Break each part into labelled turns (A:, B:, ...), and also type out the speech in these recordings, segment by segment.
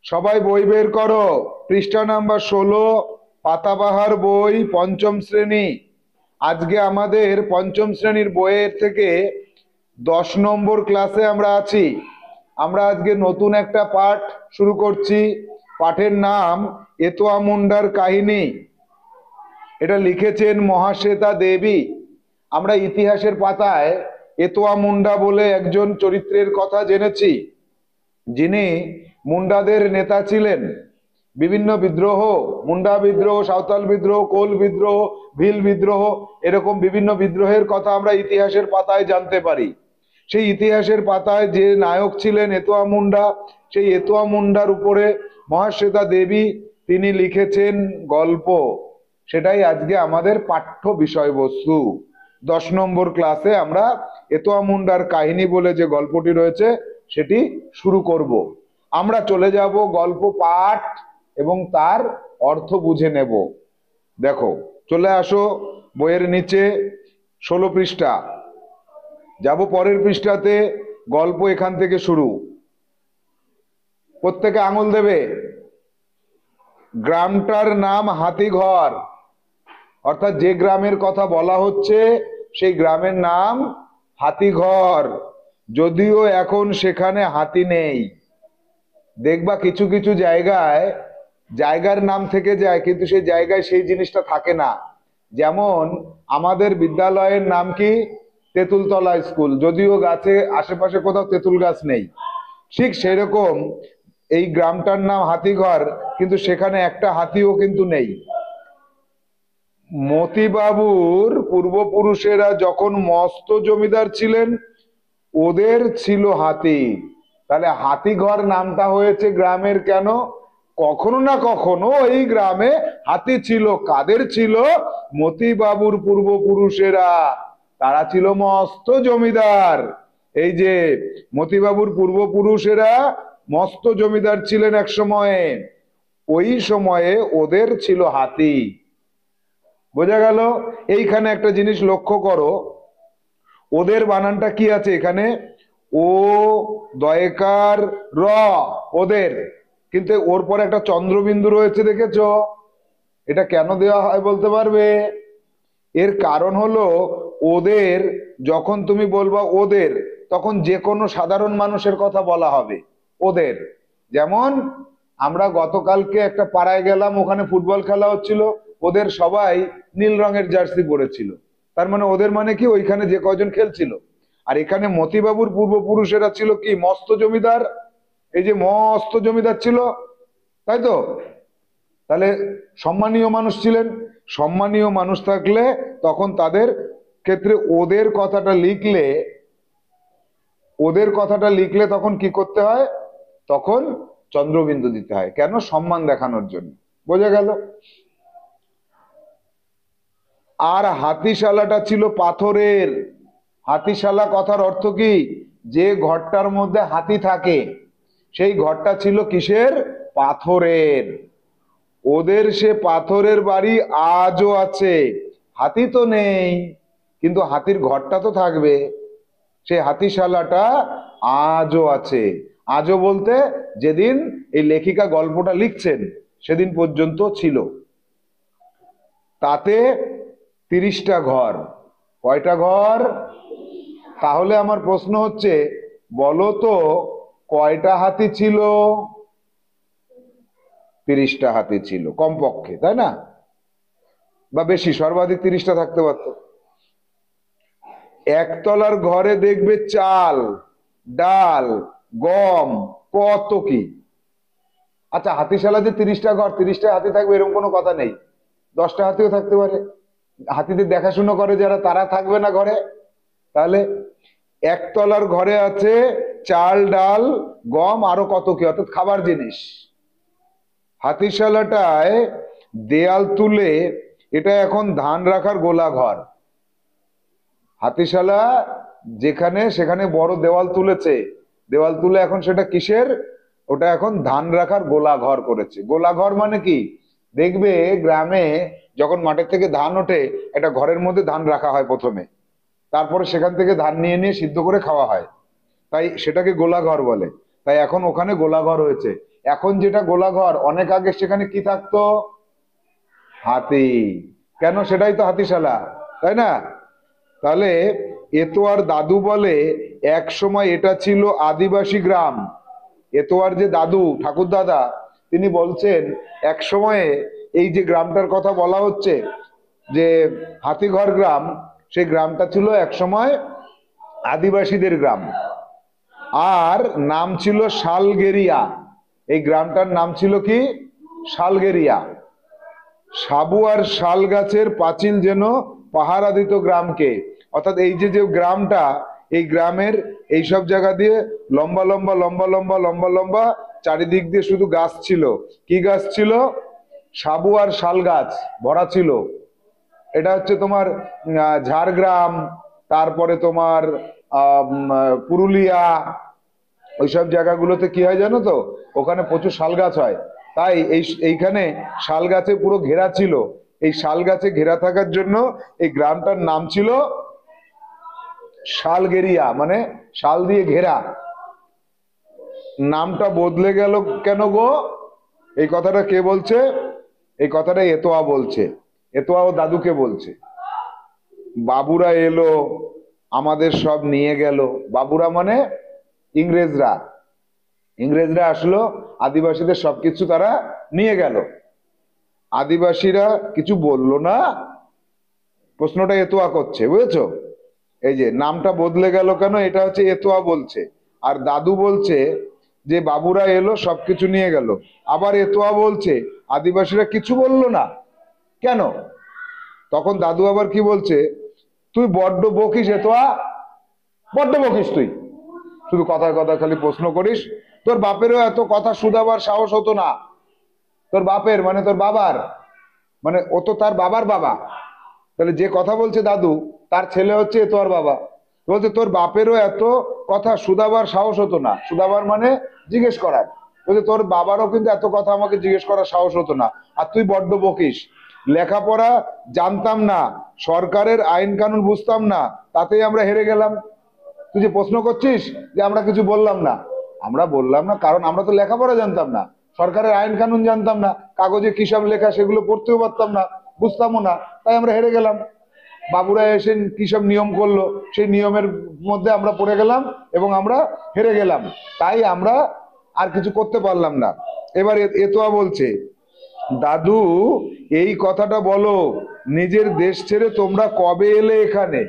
A: সবাই বই বের করো। পৃষ্ঠা নাম্বার 16, পাতাবাহার বই, পঞ্চম শ্রেণী। আজকে আমাদের পঞ্চম শ্রেণীর বইয়ের থেকে 10 নম্বর ক্লাসে আমরা আছি। আমরা আজকে নতুন একটা পাঠ শুরু করছি। পাঠের নাম এতোয়া মুন্ডার কাহিনী। এটা লিখেছেন মহাশ্বেতা দেবী। আমরা ইতিহাসের পাতায় এতোয়া মুন্ডা বলে একজন চরিত্রের কথা জেনেছি, যিনি মুন্ডাদের নেতা ছিলেন। বিভিন্ন বিদ্রোহ, মুন্ডা বিদ্রোহ, সাঁওতাল বিদ্রোহ, কোল বিদ্রোহ, ভিল বিদ্রোহ, এরকম বিভিন্ন বিদ্রোহের কথা আমরা ইতিহাসের পাতায় জানতে পারি। সেই ইতিহাসের পাতায় যে নায়ক ছিলেন এতোয়া মুন্ডা, সেই এতোয়া মুন্ডার উপরে মহাশ্বেতা দেবী তিনি লিখেছেন গল্প। সেটাই আজকে আমাদের পাঠ্য বিষয়বস্তু। 10 নম্বর ক্লাসে আমরা এতোয়া মুন্ডার কাহিনী বলে যে গল্পটি রয়েছে সেটি শুরু করব। আমরা চলে যাব গল্প পাঠ এবং তার অর্থ বুঝে নেব। দেখো, চলে আসো বইয়ের নিচে 16 পৃষ্ঠা, যাব পরের পৃষ্ঠাতে। গল্প এখান থেকে শুরু। প্রত্যেকে আঙুল দেবে। গ্রামটার নাম হাতিঘর, অর্থাৎ যে গ্রামের কথা বলা হচ্ছে সেই গ্রামের নাম হাতিঘর। যদিও এখন সেখানে হাতি নেই। দেখবা কিছু কিছু জায়গায় জায়গার নাম থেকে যায়, কিন্তু সেই জায়গায় সেই জিনিসটা থাকে না। যেমন আমাদের বিদ্যালয়ের নাম কি? তেঁতুলতলা স্কুল, যদিও গাছে আশেপাশে কোথাও তেঁতুল গাছ নেই। ঠিক সেরকম এই গ্রামটার নাম হাতিঘর, কিন্তু সেখানে একটা হাতিও কিন্তু নেই। মতিবাবুর পূর্বপুরুষেরা যখন মস্ত জমিদার ছিলেন, ওদের ছিল হাতি। তাহলে হাতিঘর নামটা হয়েছে গ্রামের কেন? কখনো না কখনো এই গ্রামে হাতি ছিল। কাদের ছিল? মতিবাবুর পূর্বপুরুষেরা, তারা ছিল মস্ত জমিদার। এই যে মতিবাবুর পূর্বপুরুষেরা মস্ত জমিদার ছিলেন এক সময়ে, ওই সময়ে ওদের ছিল হাতি। বোঝা গেল? এইখানে একটা জিনিস লক্ষ্য করো, ওদের বানানটা কি আছে এখানে? ও দয়কার র, ওদের। কিন্তু ওর পরে একটা চন্দ্রবিন্দু রয়েছে, দেখেছো? এটা কেন দেওয়া হয় বলতে পারবে? এর কারণ হলো, ওদের যখন তুমি বলবা ওদের, তখন যে কোনো সাধারণ মানুষের কথা বলা হবে ওদের। যেমন আমরা গতকালকে একটা পাড়ায় গেলাম, ওখানে ফুটবল খেলা হচ্ছিল, ওদের সবাই নীল রঙের জার্সি পরেছিল। তার মানে ওদের মানে কি? ওইখানে যে কয়জন খেলছিল। আর এখানে মতিবাবুর পূর্বপুরুষেরা ছিল কি? মস্ত জমিদার। এই যে মস্ত জমিদার ছিল, তাই তো? তাহলে সম্মানীয় মানুষ ছিলেন। সম্মানীয় মানুষ থাকলে তখন তাদের ক্ষেত্রে ওদের কথাটা লিখলে, ওদের কথাটা লিখলে তখন কি করতে হয়? তখন চন্দ্রবিন্দু দিতে হয়। কেন? সম্মান দেখানোর জন্য। বোঝা গেল? আর হাতিশালাটা ছিল পাথরের। হাতিশালা কথার অর্থ কি? যে ঘরটার মধ্যে হাতি থাকে, সেই ঘরটা ছিল কিসের? পাথরের। ওদের সে পাথরের বাড়ি আজও আছে। হাতি তো নেই, কিন্তু হাতির ঘরটা তো থাকবে। সেই হাতিশালাটা আজও আছে। আজও বলতে যেদিন এই লেখিকা গল্পটা লিখছেন সেদিন পর্যন্ত ছিল। তাতে 30টা ঘর। কয়টা ঘর? তাহলে আমার প্রশ্ন হচ্ছে, বলো তো কয়টা হাতি ছিল? 30টা হাতি ছিল কমপক্ষে, তাই না? বা বেশি, সর্বাধিক 30টা থাকতে পারত। একতলার ঘরে দেখবে চাল, ডাল, গম, কত কি। আচ্ছা, হাতিশালা যে 30টা ঘর, 30টা হাতি থাকবে এরকম কোনো কথা নেই। 10টা হাতিও থাকতে পারে। হাতিদের দেখাশুনো করে যারা, তারা থাকবে না ঘরে? তাহলে একতলার ঘরে আছে চাল, ডাল, গম, আরো কত কি, অর্থাৎ খাবার জিনিস। হাতিশালাটায় দেয়াল তুলে, এটা এখন ধান রাখার গোলা ঘর। হাতিশালা যেখানে, সেখানে বড় দেওয়াল তুলেছে, দেওয়াল তুলে এখন সেটা কিসের? ওটা এখন ধান রাখার গোলা ঘর করেছে। গোলা ঘর মানে কি? দেখবে গ্রামে যখন মাঠের থেকে ধান ওঠে, একটা ঘরের মধ্যে ধান রাখা হয় প্রথমে, তারপরে সেখান থেকে ধান নিয়ে নিয়ে সিদ্ধ করে খাওয়া হয়, তাই সেটাকে গোলা ঘর বলে। তাই এখন ওখানে গোলা ঘর হয়েছে। এখন যেটা গোলাঘর, অনেক আগে সেখানে কি থাকতো? হাতি। কেন? সেটাই তো হাতিশালা, তাই না? তাহলে এতোয়ার দাদু বলে এক সময় এটা ছিল আদিবাসী গ্রাম। এতোয়ার যে দাদু, ঠাকুর দাদা, তিনি বলছেন এক সময়ে এই যে গ্রামটার কথা বলা হচ্ছে যে হাতিঘর গ্রাম, সেই গ্রামটা ছিল এক সময় আদিবাসীদের গ্রাম, আর নাম ছিল শালগেরিয়া। এই গ্রামটার নাম ছিল কি? শালগেরিয়া। সাবু আর শাল গাছের পাঁচিল যেন পাহারা দিত গ্রামকে। অর্থাৎ এই যে যে গ্রামটা, এই গ্রামের এই সব জায়গা দিয়ে লম্বা লম্বা লম্বা লম্বা লম্বা লম্বা চারিদিক দিয়ে শুধু গাছ ছিল। কি গাছ ছিল? সাবু আর শাল গাছ ভরা ছিল। এটা হচ্ছে তোমার ঝাড়গ্রাম, তারপরে তোমার পুরুলিয়া, ওইসব জায়গাগুলোতে কি হয় জানো তো? ওখানে প্রচুর শাল গাছ হয়। তাই এইখানে শাল গাছে পুরো ঘেরা ছিল। এই শাল গাছে ঘেরা থাকার জন্য এই গ্রামটার নাম ছিল শালগেরিয়া, মানে শাল দিয়ে ঘেরা। নামটা বদলে গেল কেন গো? এই কথাটা কে বলছে? এই কথাটা এতোয়া বলছে। এতোয়া ও দাদুকে বলছে। বাবুরা এলো, আমাদের সব নিয়ে গেল। বাবুরা মানে ইংরেজরা। ইংরেজরা আসলো, আদিবাসীদের সবকিছু তারা নিয়ে গেল। আদিবাসীরা কিছু বললো না, প্রশ্নটা এতোয়া করছে, বুঝেছো? এই যে নামটা বদলে গেল কেন, এটা হচ্ছে এতোয়া বলছে। আর দাদু বলছে যে বাবুরা এলো, সবকিছু নিয়ে গেল। আবার এতোয়া বলছে আদিবাসীরা কিছু বললো না কেন। তখন দাদু আবার কি বলছে? তুই বড্ড বকিস এতোয়া, বড্ড বকিস তুই, শুধু কথায় কথায় খালি প্রশ্ন করিস। তোর বাপেরও এত কথা শুধাবার সাহস হতো না। তোর বাপের মানে তোর বাবার, মানে ও তো তার বাবার বাবা। তাহলে যে কথা বলছে দাদু, তার ছেলে হচ্ছে এতোয়ার বাবা। বলছে তোর বাপেরও এত কথা শুধাবার সাহস হতো না। শুধাবার মানে জিজ্ঞেস করার। বলছে তোর বাবারও কিন্তু এত কথা আমাকে জিজ্ঞেস করার সাহস হতো না, আর তুই বড্ড বকিস। লেখাপড়া জানতাম না, সরকারের আইন কানুন বুঝতাম না, তাতেই আমরা হেরে গেলাম। তুই যে প্রশ্ন করছিস যে আমরা কিছু বললাম না, আমরা বললাম না কারণ আমরা তো লেখাপড়া জানতাম না, সরকারের আইন কানুন জানতাম না, কাগজে কি সব লেখা সেগুলো পড়তেও পারতাম না, বুঝতামও না, তাই আমরা হেরে গেলাম। বাবুরা এসে কি সব নিয়ম করলো, সেই নিয়মের মধ্যে আমরা পড়ে গেলাম এবং আমরা হেরে গেলাম, তাই আমরা আর কিছু করতে পারলাম না। এবার এতোয়া বলছে, দাদু এই কথাটা বলো, নিজের দেশ ছেড়ে তোমরা কবে এলে এখানে?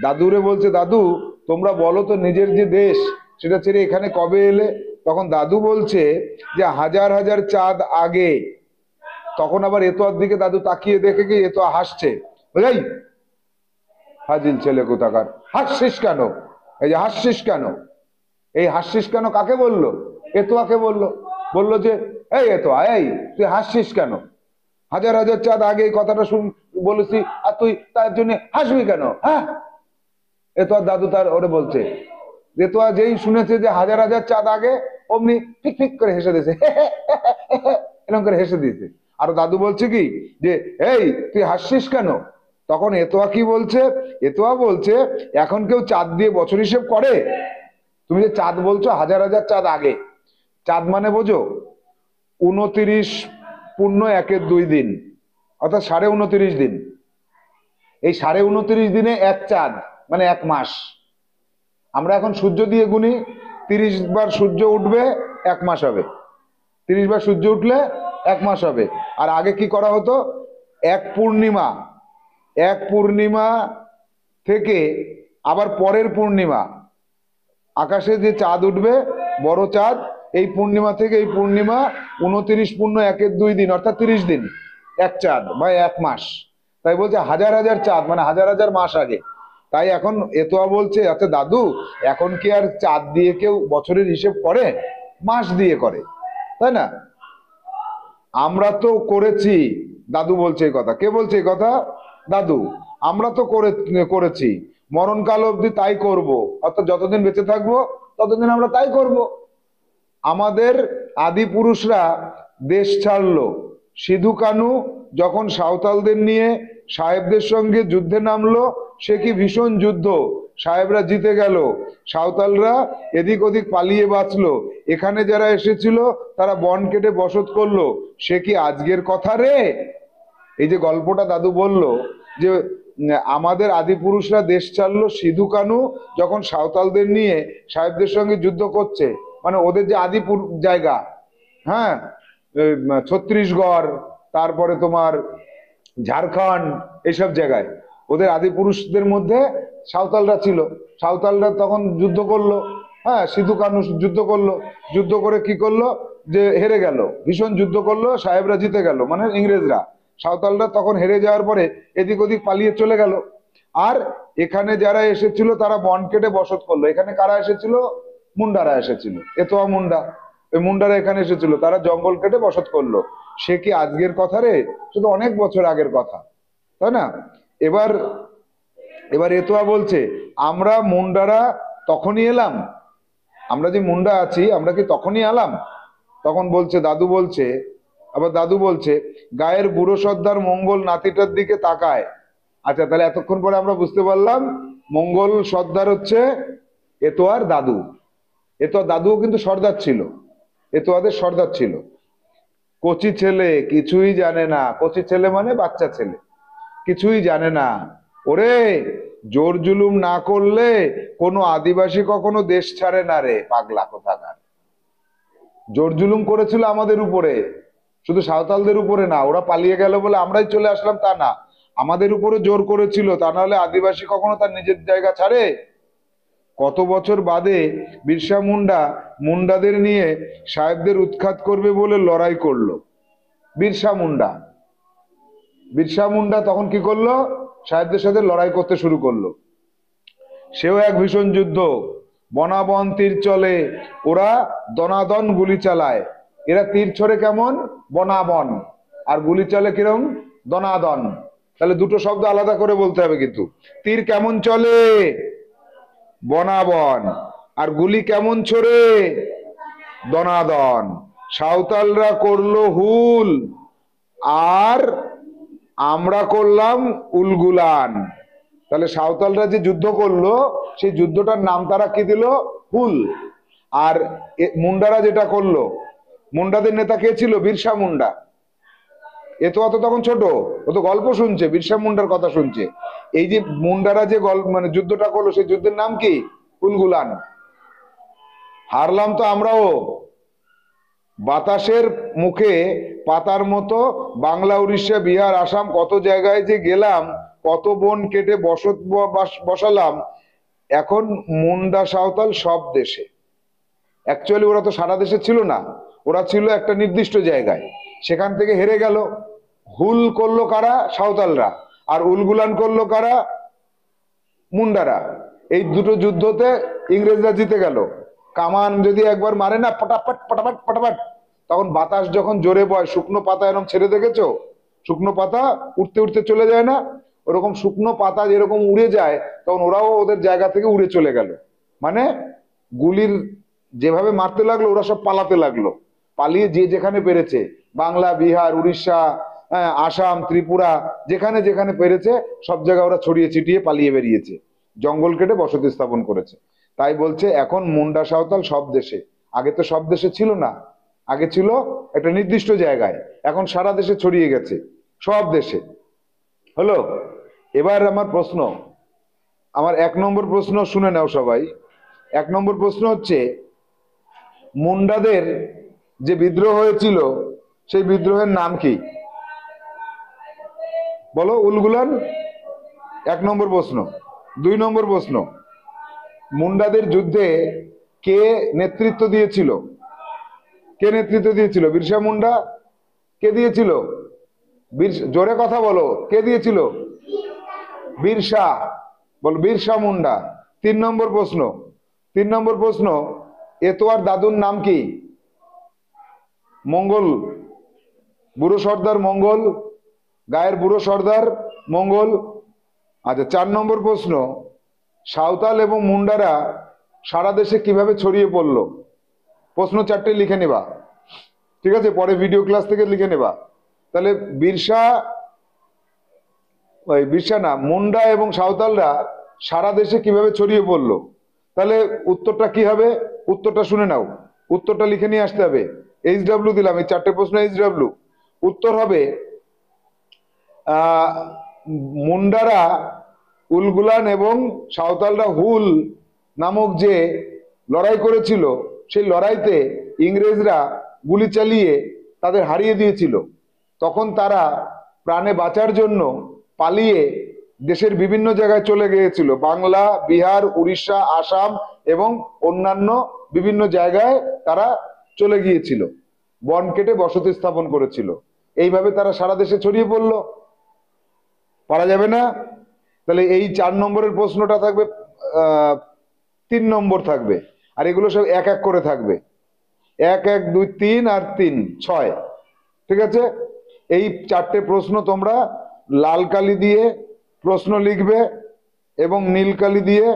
A: দাদুরে বলছে, দাদু তোমরা বলো তো নিজের যে দেশ সেটা ছেড়ে এখানে কবে এলে? তখন দাদু বলছে যে হাজার হাজার চাঁদ আগে। তখন আবার এতোয়ার দিকে দাদু তাকিয়ে দেখে কি এতোয়া হাসছে। বুঝাই হাজিল ছেলে কোথাকার, হাসছিস কেন? এই যে হাসছিস কেন, এই হাসছিস কেন কাকে বললো? এতোয়াকে বললো। বললো যে এই এতোয়া, এই তুই হাসছিস কেন? হাজার হাজার চাঁদ আগে এই কথাটা বলেছি, আর তুই তার জন্য হাসবি কেন? হ্যাঁ, এতোয়া দাদু তার ওরে বলছে। এতোয়া যেই শুনেছে যে হাজার হাজার চাঁদ আগে, অমনি ঠিক ঠিক করে হেসে দিয়েছে, এরকম করে হেসে দিয়েছে। আর দাদু বলছে কি যে এই তুই হাসছিস কেন? তখন এতোয়া কি বলছে? এতোয়া বলছে এখন কেউ চাঁদ দিয়ে বছর হিসেব করে? তুমি যে চাঁদ বলছো হাজার হাজার চাঁদ আগে, চাঁদ মানে বোঝো 29+1 দিন, অর্থাৎ 29.5 দিন। এই 29.5 দিনে এক চাঁদ মানে এক মাস। আমরা এখন সূর্য দিয়ে গুনি, 30 বার সূর্য উঠবে এক মাস হবে, 30 বার সূর্য উঠলে এক মাস হবে। আর আগে কি করা হতো? এক পূর্ণিমা থেকে আবার পরের পূর্ণিমা, আকাশে যে চাঁদ উঠবে বড় চাঁদ, এই পূর্ণিমা থেকে এই পূর্ণিমা 29+1 দিন, অর্থাৎ 30 দিন এক চাঁদ বা এক মাস। তাই বলছে হাজার হাজার চাঁদ মানে হাজার হাজার মাস আগে। তাই এখন এতোয়া বলছে, আচ্ছা দাদু এখন কি আর চাঁদ দিয়ে কেউ বছরের হিসেব করে? মাস দিয়ে করে, তাই না? আমরা তো করেছি, দাদু বলছে এই কথা। কে বলছে এই কথা? দাদু। আমরা তো করেছি, মরণকাল অবধি তাই করব, অর্থাৎ যতদিন বেঁচে থাকবো ততদিন আমরা তাই করব। আমাদের আদি পুরুষরা দেশ ছাড়লো, সিধু কানু যখন সাঁওতালদের নিয়ে সাহেবদের সঙ্গে যুদ্ধে নামলো, সে কি ভীষণ যুদ্ধ, সাহেবরা জিতে গেল, সাঁওতালরা এদিক ওদিক পালিয়ে বাঁচলো, এখানে যারা এসেছিল তারা বন কেটে বসত করলো, সে কি আজকের কথা রে? এই যে গল্পটা দাদু বলল যে আমাদের আদিপুরুষরা দেশ ছাড়লো সিধু কানু যখন সাঁওতালদের নিয়ে সাহেবদের সঙ্গে যুদ্ধ করছে, মানে ওদের যে আদিপুর জায়গা, হ্যাঁ, ছত্তিশগড়, তারপরে তোমার ঝাড়খণ্ড, এইসব জায়গায় ওদের আদিপুরুষদের মধ্যে সাঁওতালরা ছিল। সাঁওতালরা তখন যুদ্ধ করলো, হ্যাঁ, সিধু কানু যুদ্ধ করলো, যুদ্ধ করে কি করলো যে হেরে গেল, ভীষণ যুদ্ধ করলো, সাহেবরা জিতে গেল মানে ইংরেজরা। সাঁওতালরা তখন হেরে যাওয়ার পরে এদিক ওদিক পালিয়ে চলে গেল, আর এখানে যারা এসেছিল তারা বন কেটে বসত করলো। এখানে কারা এসেছিল? মুন্ডারা এসেছিল, এতোয়া মুন্ডা, ওই মুন্ডারা এখানে এসেছিল, তারা জঙ্গল কেটে বসত করলো। সে কি আজকের কথা রে? শুধু অনেক বছর আগের কথা, তাই না? এবার এবার এতোয়া বলছে আমরা মুন্ডারা তখনই এলাম, আমরা যে মুন্ডা আছি আমরা কি তখনই এলাম? তখন বলছে দাদু বলছে, আবার দাদু বলছে গায়ের বুড়ো সর্দার মঙ্গল নাতিটার দিকে তাকায়। আচ্ছা, তাহলে এতক্ষণ পরে আমরা বুঝতে পারলাম মঙ্গল সর্দার হচ্ছে এতোয়ার দাদু। এতোয়ার দাদুও কিন্তু সর্দার ছিল, এতোয়াদের সর্দার ছিল। কচি ছেলে কিছুই জানে না, কচি ছেলে মানে বাচ্চা ছেলে, কিছুই জানে না। ওরে, জোর জুলুম না করলে কোনো আদিবাসী কখনো দেশ ছাড়ে না রে, পাগলা কোথাকার। জোর জুলুম করেছিল আমাদের উপরে, শুধু সাঁওতালদের উপরে না, ওরা পালিয়ে গেল বলে আমরাই চলে আসলাম তা না, আমাদের উপরে জোর করেছিল, তা নাহলে আদিবাসী কখনো তার নিজের জায়গা ছাড়ে? কত বছর বাদে বিরসা মুন্ডা মুন্ডাদের নিয়ে সাহেবদের উৎখাত করবে বলে লড়াই করলো। বিরসা মুন্ডা, বিরসা মুন্ডা তখন কি করলো? সাহেবদের সাথে লড়াই করতে শুরু করলো। সেও এক ভীষণ যুদ্ধ, বনাবন তীর চলে, ওরা দনাদন গুলি চালায়। এরা তীর ছড়ে কেমন? বনাবন, আর গুলি চলে কিরম? দনাদন। তাহলে দুটো শব্দ আলাদা করে বলতে হবে কিন্তু। তীর কেমন চলে? বনাবন। আর গুলি কেমন ছোড়ে? দনাদন। সাঁওতালরা করলো হুল, আর আমরা করলাম উলগুলান। তাহলে সাঁওতালরা যে যুদ্ধ করলো সেই যুদ্ধটার নাম তারা কি দিল? হুল। আর মুন্ডারা যেটা করলো, মুন্ডাদের নেতা কে ছিল? বিরসা মুন্ডা। এ তো অত তখন ছোট, ও তো গল্প শুনছে, বিরসা মুন্ডার কথা শুনছে। এই যে মুন্ডারা যে মানে যুদ্ধটা করলো সেই যুদ্ধের নাম কি? উলগুলান। হারলাম তো আমরাও। বাতাসের মুখে পাতার মতো বাংলা, উড়িষ্যা, বিহার, আসাম কত জায়গায় যে গেলাম, কত বন কেটে বসত বসালাম। এখন মুন্ডা সাঁওতাল সব দেশে। অ্যাকচুয়ালি ওরা তো সারা দেশে ছিল না, ওরা ছিল একটা নির্দিষ্ট জায়গায়, সেখান থেকে হেরে গেল। হুল করলো কারা? সাঁওতালরা। আর উলগুলান করলো কারা? মুন্ডারা। এই দুটো যুদ্ধতে ইংরেজরা জিতে গেল। কামান যদি একবার মারে না, পটাপট পটাপট পটাপট, তখন বাতাস যখন জোরে বয়, শুকনো পাতা এরকম ছেড়ে দেখেছো? শুকনো পাতা উঠতে উঠতে চলে যায় না? ওরকম শুকনো পাতা যেরকম উড়ে যায়, তখন ওরাও ওদের জায়গা থেকে উড়ে চলে গেল। মানে গুলির যেভাবে মারতে লাগলো, ওরা সব পালাতে লাগলো। পালিয়ে যে যেখানে পেরেছে, বাংলা, বিহার, উড়িষ্যা, আসাম, ত্রিপুরা, যেখানে যেখানে পেরেছে সব জায়গায় ওরা ছড়িয়ে ছিটিয়ে পালিয়ে বেরিয়েছে, জঙ্গল কেটে বসতি স্থাপন করেছে। তাই বলছে এখন মুন্ডা সাঁওতাল সব দেশে। আগে তো সব দেশে ছিল না, আগে ছিল একটা নির্দিষ্ট জায়গায়, এখন সারা দেশে ছড়িয়ে গেছে, সব দেশে। হলো? এবার আমার প্রশ্ন, আমার 1 নম্বর প্রশ্ন শুনে নাও সবাই। 1 নম্বর প্রশ্ন হচ্ছে, মুন্ডাদের যে বিদ্রোহ হয়েছিল সেই বিদ্রোহের নাম কি? বলো। উলগুলান 1 নম্বর প্রশ্ন। 2 নম্বর প্রশ্ন, মুন্ডাদের যুদ্ধে কে নেতৃত্ব দিয়েছিল? কে নেতৃত্ব দিয়েছিল? বিরসা মুন্ডা। কে দিয়েছিল? জোরে কথা বলো, কে দিয়েছিল? বিরসা। বল, বিরসা মুন্ডা। 3 নম্বর প্রশ্ন, 3 নম্বর প্রশ্ন, এতোয়ার দাদুর নাম কি? মঙ্গল, বুড়ো সর্দার মঙ্গল, গায়ের বুড়ো সর্দার মঙ্গল। আচ্ছা, 4 নম্বর প্রশ্ন, সাঁওতাল এবং মুন্ডারা সারা দেশে কিভাবে ছড়িয়ে পড়লো? প্রশ্ন 4টে লিখে নেবা, ঠিক আছে? পরে ভিডিও ক্লাস থেকে লিখে নেবা। তাহলে বিরসা, বিরসা না, মুন্ডা এবং সাঁওতালরা সারা দেশে কিভাবে ছড়িয়ে পড়লো? তাহলে উত্তরটা কি হবে? উত্তরটা শুনে নাও, উত্তরটা লিখে নিয়ে আসতে হবে। HW দিলাম, এই 4টে প্রশ্ন HW। উত্তর হবে মুন্ডারা উলগুলান এবং সাঁওতালরা হুল নামক যে লড়াই করেছিল, সেই লড়াইতে ইংরেজরা গুলি চালিয়ে তাদের হারিয়ে দিয়েছিল। তখন তারা প্রাণে বাঁচার জন্য পালিয়ে দেশের বিভিন্ন জায়গায় চলে গিয়েছিল, বাংলা, বিহার, উড়িষ্যা, আসাম এবং অন্যান্য বিভিন্ন জায়গায় তারা চলে গিয়েছিল, বন কেটে বসতি স্থাপন করেছিল। এইভাবে তারা সারা দেশে ছড়িয়ে পড়লো। পারা যাবে না? তাহলে এই 4 নম্বরের প্রশ্নটা থাকবে 3 নম্বর থাকবে, আর এগুলো সব এক এক করে থাকবে। 1 1 2 3 আর 3 6। ঠিক আছে? এই 4টে প্রশ্ন তোমরা লাল কালি দিয়ে প্রশ্ন লিখবে এবং নীল কালি দিয়ে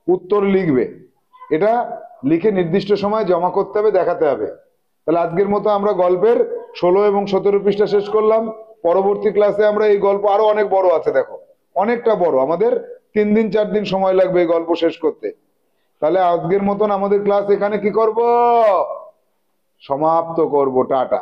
A: উত্তর লিখবে। এটা লিখে নির্দিষ্ট সময় জমা করতে হবে, দেখাতে হবে। তাহলে আজকের মতো আমরা গল্পের 16 এবং 17 পৃষ্ঠা শেষ করলাম। পরবর্তী ক্লাসে আমরা এই গল্প আরো অনেক বড় আছে, দেখো অনেকটা বড়, আমাদের 3 দিন 4 দিন সময় লাগবে এই গল্প শেষ করতে। তাহলে আজকের মতন আমাদের ক্লাস এখানে কি করব? সমাপ্ত করব। টাটা।